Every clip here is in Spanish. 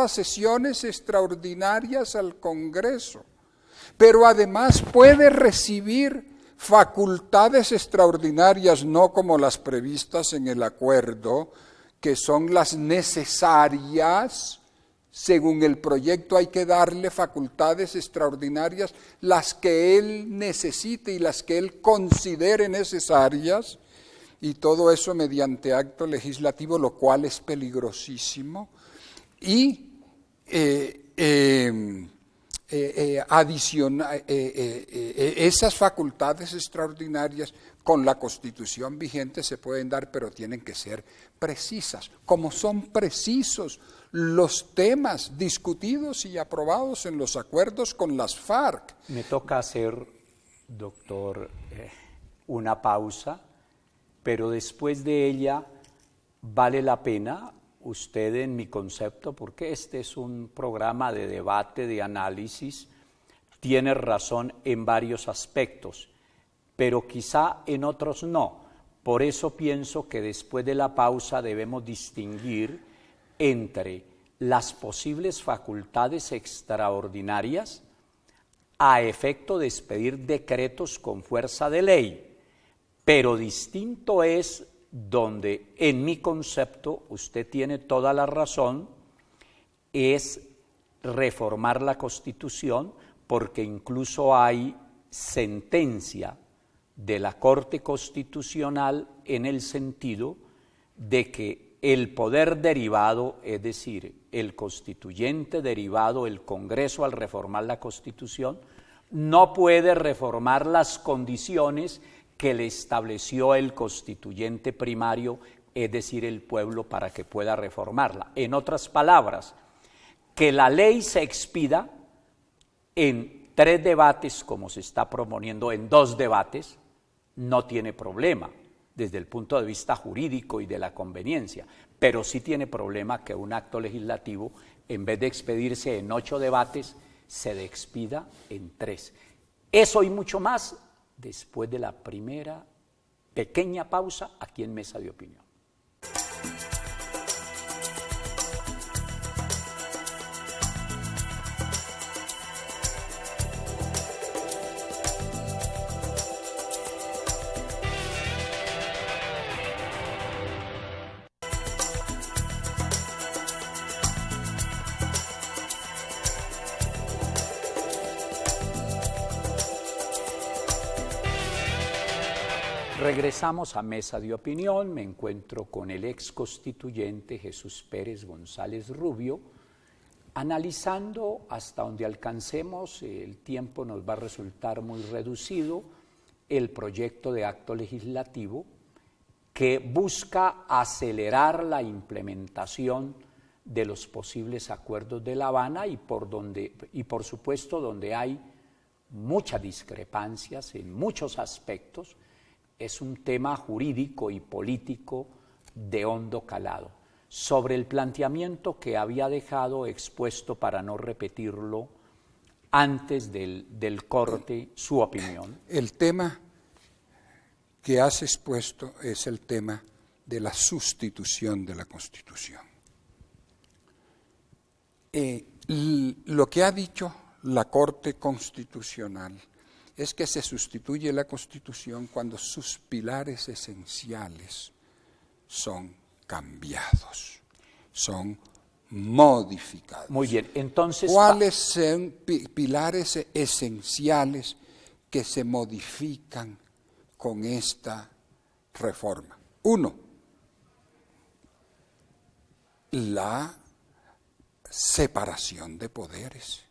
sesiones extraordinarias al Congreso, pero además puede recibir facultades extraordinarias, no como las previstas en el acuerdo, que son las necesarias. Según el proyecto hay que darle facultades extraordinarias, las que él necesite y las que él considere necesarias, y todo eso mediante acto legislativo, lo cual es peligrosísimo. Y esas facultades extraordinarias con la Constitución vigente se pueden dar, pero tienen que ser precisas. Como son precisos los temas discutidos y aprobados en los acuerdos con las FARC. Me toca hacer, doctor, una pausa, pero después de ella vale la pena, usted en mi concepto, porque este es un programa de debate, de análisis, tiene razón en varios aspectos, pero quizá en otros no. Por eso pienso que después de la pausa debemos distinguir entre las posibles facultades extraordinarias a efecto de expedir decretos con fuerza de ley, pero distinto es donde, en mi concepto, usted tiene toda la razón, es reformar la Constitución, porque incluso hay sentencia de la Corte Constitucional en el sentido de que el poder derivado, es decir, el constituyente derivado, el Congreso al reformar la Constitución, no puede reformar las condiciones que le estableció el constituyente primario, es decir, el pueblo, para que pueda reformarla. En otras palabras, que la ley se expida en 3 debates, como se está proponiendo en 2 debates, no tiene problema desde el punto de vista jurídico y de la conveniencia, pero sí tiene problema que un acto legislativo, en vez de expedirse en 8 debates, se expida en 3. Eso y mucho más después de la primera pequeña pausa aquí en Mesa de Opinión. Regresamos a Mesa de Opinión. Me encuentro con el ex constituyente Jesús Pérez González Rubio, analizando hasta donde alcancemos, el tiempo nos va a resultar muy reducido, el proyecto de acto legislativo que busca acelerar la implementación de los posibles acuerdos de La Habana y por supuesto donde hay muchas discrepancias en muchos aspectos. Es un tema jurídico y político de hondo calado. Sobre el planteamiento que había dejado expuesto, para no repetirlo, antes del corte, su opinión. El tema que has expuesto es el tema de la sustitución de la Constitución. Lo que ha dicho la Corte Constitucional es que se sustituye la Constitución cuando sus pilares esenciales son cambiados, son modificados. Muy bien, entonces... ¿Cuáles son pilares esenciales que se modifican con esta reforma? 1, la separación de poderes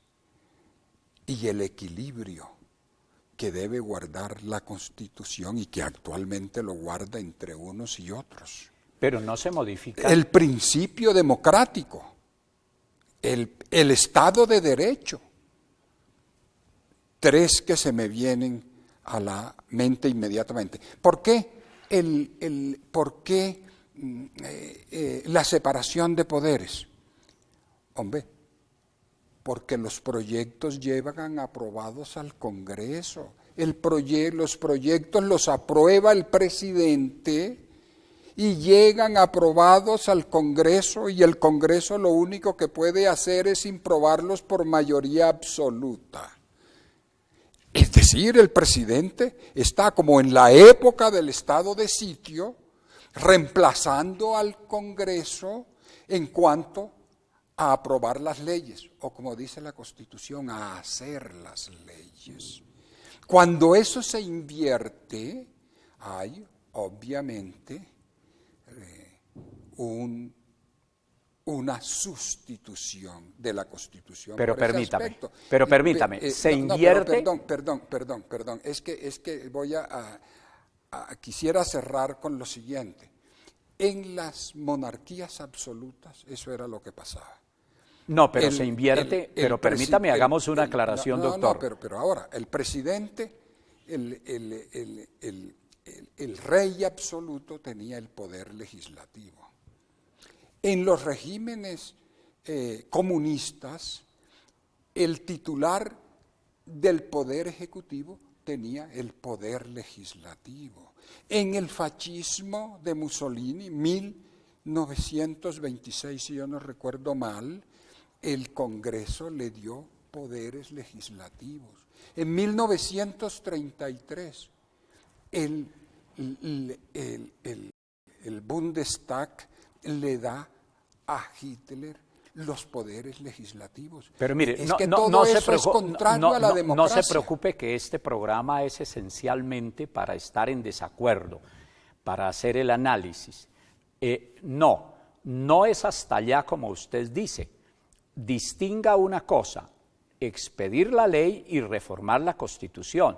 y el equilibrio que debe guardar la Constitución y que actualmente lo guarda entre unos y otros. Pero no se modifica. El principio democrático, el Estado de Derecho. 3 que se me vienen a la mente inmediatamente. ¿Por qué la separación de poderes? Hombre, porque los proyectos llegan aprobados al Congreso. Los proyectos los aprueba el presidente y llegan aprobados al Congreso y el Congreso lo único que puede hacer es improbarlos por mayoría absoluta. Es decir, el presidente está como en la época del estado de sitio, reemplazando al Congreso en cuanto a aprobar las leyes, o como dice la Constitución, a hacer las leyes. Cuando eso se invierte, hay obviamente una sustitución de la Constitución. Pero por ese permítame, aspecto. pero permítame, se invierte... Perdón, es que voy quisiera cerrar con lo siguiente. En las monarquías absolutas eso era lo que pasaba. No, pero se invierte, pero permítame, hagamos una aclaración, doctor. Pero ahora, el presidente, el rey absoluto tenía el poder legislativo. En los regímenes comunistas, el titular del poder ejecutivo tenía el poder legislativo. En el fascismo de Mussolini, 1926, si yo no recuerdo mal, el Congreso le dio poderes legislativos. En 1933, el Bundestag le da a Hitler los poderes legislativos. Pero mire, es contrario a la democracia. No se preocupe que este programa es esencialmente para estar en desacuerdo, para hacer el análisis. No es hasta allá como usted dice. Distinga una cosa, expedir la ley y reformar la Constitución.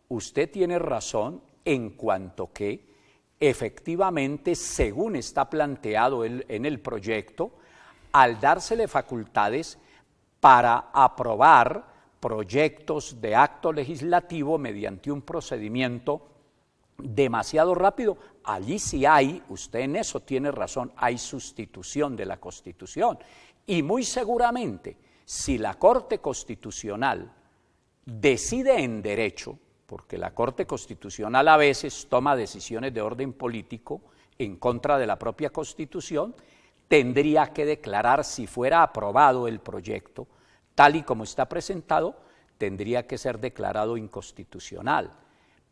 Usted tiene razón en cuanto que efectivamente, según está planteado en el proyecto, al dársele facultades para aprobar proyectos de acto legislativo mediante un procedimiento demasiado rápido, allí sí hay, usted en eso tiene razón, hay sustitución de la Constitución. Y muy seguramente, si la Corte Constitucional decide en derecho, porque la Corte Constitucional a veces toma decisiones de orden político en contra de la propia Constitución, tendría que declarar, si fuera aprobado el proyecto, tal y como está presentado, tendría que ser declarado inconstitucional,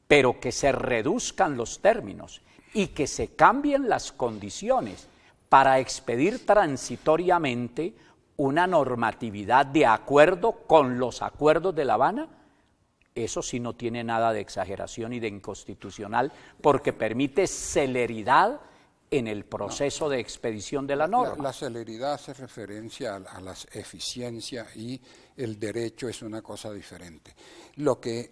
pero que se reduzcan los términos y que se cambien las condiciones para expedir transitoriamente una normatividad de acuerdo con los acuerdos de La Habana. Eso sí no tiene nada de exageración y de inconstitucional, porque permite celeridad en el proceso de expedición de la norma. La celeridad hace referencia a la eficiencia y el derecho es una cosa diferente. Lo que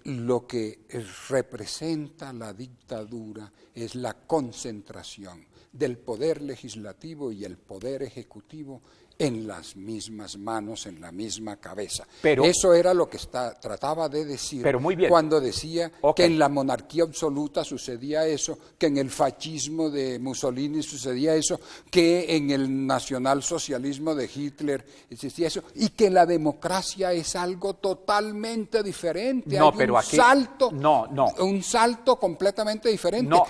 representa la dictadura es la concentración del poder legislativo y el poder ejecutivo en las mismas manos, en la misma cabeza. Pero, eso era lo que trataba de decir cuando decía que en la monarquía absoluta sucedía eso, que en el fascismo de Mussolini sucedía eso, que en el nacionalsocialismo de Hitler existía eso, y que la democracia es algo totalmente diferente. No, hay pero un aquí, salto, no. Un salto completamente diferente. No,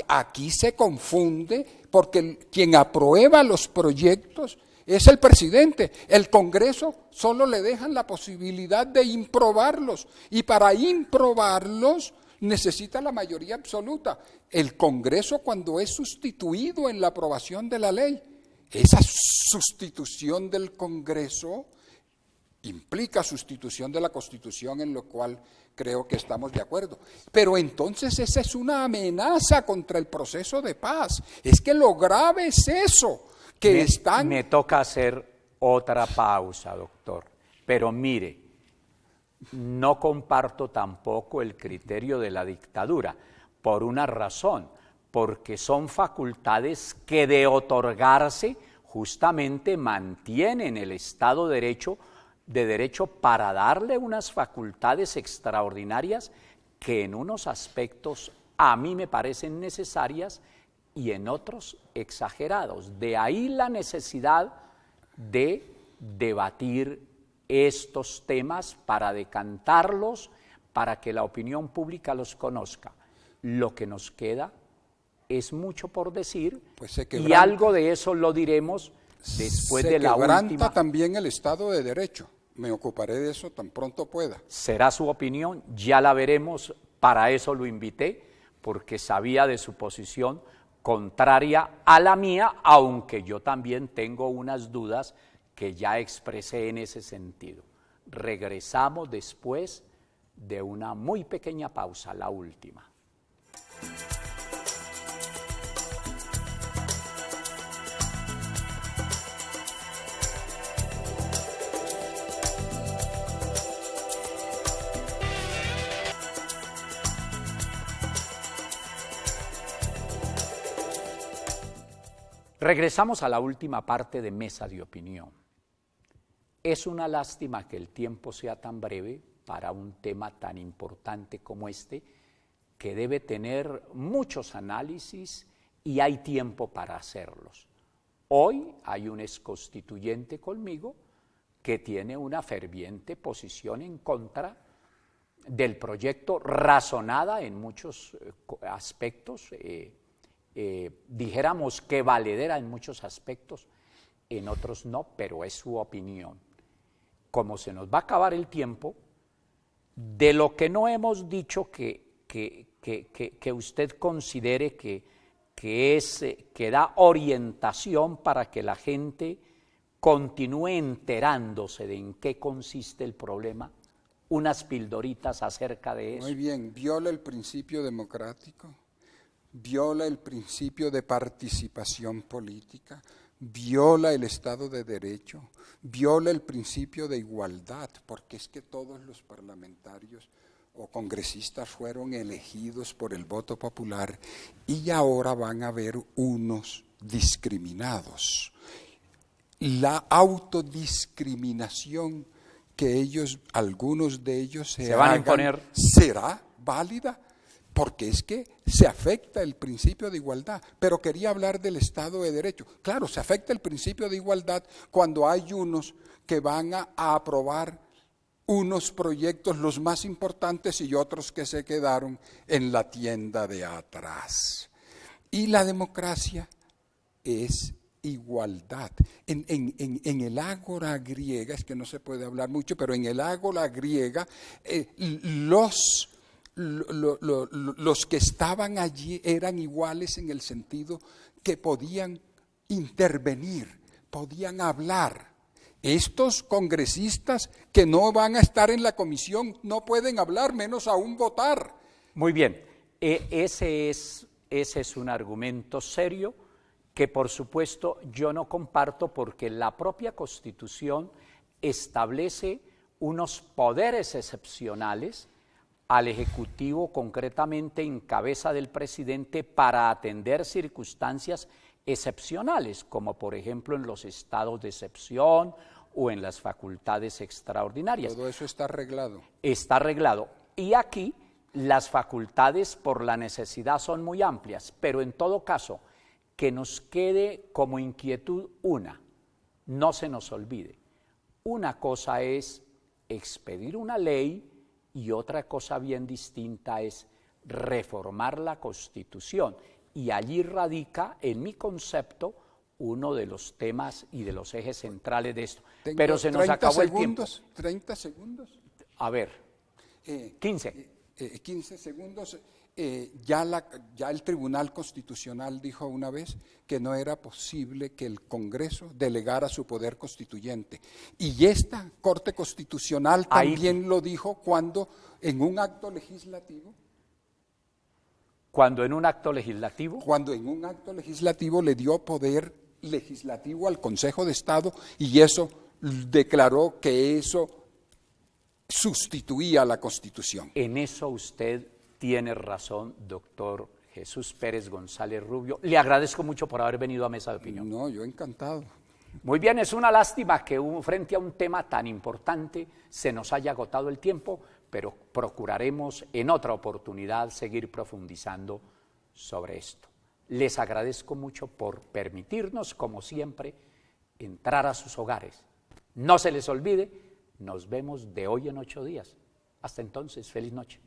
aquí se confunde porque quien aprueba los proyectos es el presidente. El Congreso solo le dejan la posibilidad de improbarlos y para improbarlos necesita la mayoría absoluta. El Congreso, cuando es sustituido en la aprobación de la ley, esa sustitución del Congreso implica sustitución de la Constitución, en lo cual creo que estamos de acuerdo. Pero entonces esa es una amenaza contra el proceso de paz. Es que lo grave es eso. Me toca hacer otra pausa, doctor. Pero mire, no comparto tampoco el criterio de la dictadura, por una razón, porque son facultades que de otorgarse justamente mantienen el Estado de Derecho para darle unas facultades extraordinarias que en unos aspectos a mí me parecen necesarias y en otros exagerados. De ahí la necesidad de debatir estos temas para decantarlos, para que la opinión pública los conozca. Lo que nos queda es mucho por decir, Pues se y quebranta. algo de eso lo diremos después Se de la quebranta última. también el Estado de Derecho. Me ocuparé de eso tan pronto pueda. Será su opinión, ya la veremos, para eso lo invité, porque sabía de su posición contraria a la mía, aunque yo también tengo unas dudas que ya expresé en ese sentido. Regresamos después de una muy pequeña pausa, la última. Regresamos a la última parte de Mesa de Opinión. Es una lástima que el tiempo sea tan breve para un tema tan importante como este, que debe tener muchos análisis y hay tiempo para hacerlos. Hoy hay un exconstituyente conmigo que tiene una ferviente posición en contra del proyecto, razonada en muchos aspectos, dijéramos que valedera en muchos aspectos, en otros no, pero es su opinión. Como se nos va a acabar el tiempo, de lo que no hemos dicho que usted considere que da orientación para que la gente continúe enterándose de en qué consiste el problema, unas pildoritas acerca de eso. Muy bien, viola el principio democrático, viola el principio de participación política, viola el Estado de Derecho, viola el principio de igualdad, porque es que todos los parlamentarios o congresistas fueron elegidos por el voto popular y ahora van a haber unos discriminados. La autodiscriminación que ellos, algunos de ellos se van a hagan, imponer, ¿será válida? Porque es que se afecta el principio de igualdad, pero quería hablar del Estado de Derecho. Claro, se afecta el principio de igualdad cuando hay unos que van a aprobar unos proyectos los más importantes y otros que se quedaron en la tienda de atrás. Y la democracia es igualdad. En el ágora griega, es que no se puede hablar mucho, pero en el ágora griega los que estaban allí eran iguales en el sentido que podían intervenir, podían hablar. Estos congresistas que no van a estar en la comisión no pueden hablar, menos aún votar. Muy bien, ese es un argumento serio que por supuesto yo no comparto, porque la propia Constitución establece unos poderes excepcionales al Ejecutivo, concretamente en cabeza del presidente, para atender circunstancias excepcionales, como por ejemplo en los estados de excepción o en las facultades extraordinarias. Todo eso está arreglado. Está arreglado. Y aquí las facultades por la necesidad son muy amplias, pero en todo caso, que nos quede como inquietud una, no se nos olvide. Una cosa es expedir una ley y otra cosa bien distinta es reformar la Constitución. Y allí radica, en mi concepto, uno de los temas y de los ejes centrales de esto. Pero se nos acabó el tiempo. 30 segundos. A ver, 15. 15 segundos. Ya el Tribunal Constitucional dijo una vez que no era posible que el Congreso delegara su poder constituyente. Y esta Corte Constitucional también lo dijo cuando en un acto legislativo. Cuando en un acto legislativo. Cuando en un acto legislativo le dio poder legislativo al Consejo de Estado y eso declaró que eso sustituía a la Constitución. En eso usted tiene razón, doctor Jesús Pérez González Rubio. Le agradezco mucho por haber venido a Mesa de Opinión. No, yo encantado. Muy bien, es una lástima que frente a un tema tan importante se nos haya agotado el tiempo, pero procuraremos en otra oportunidad seguir profundizando sobre esto. Les agradezco mucho por permitirnos, como siempre, entrar a sus hogares. No se les olvide, nos vemos de hoy en 8 días. Hasta entonces, feliz noche.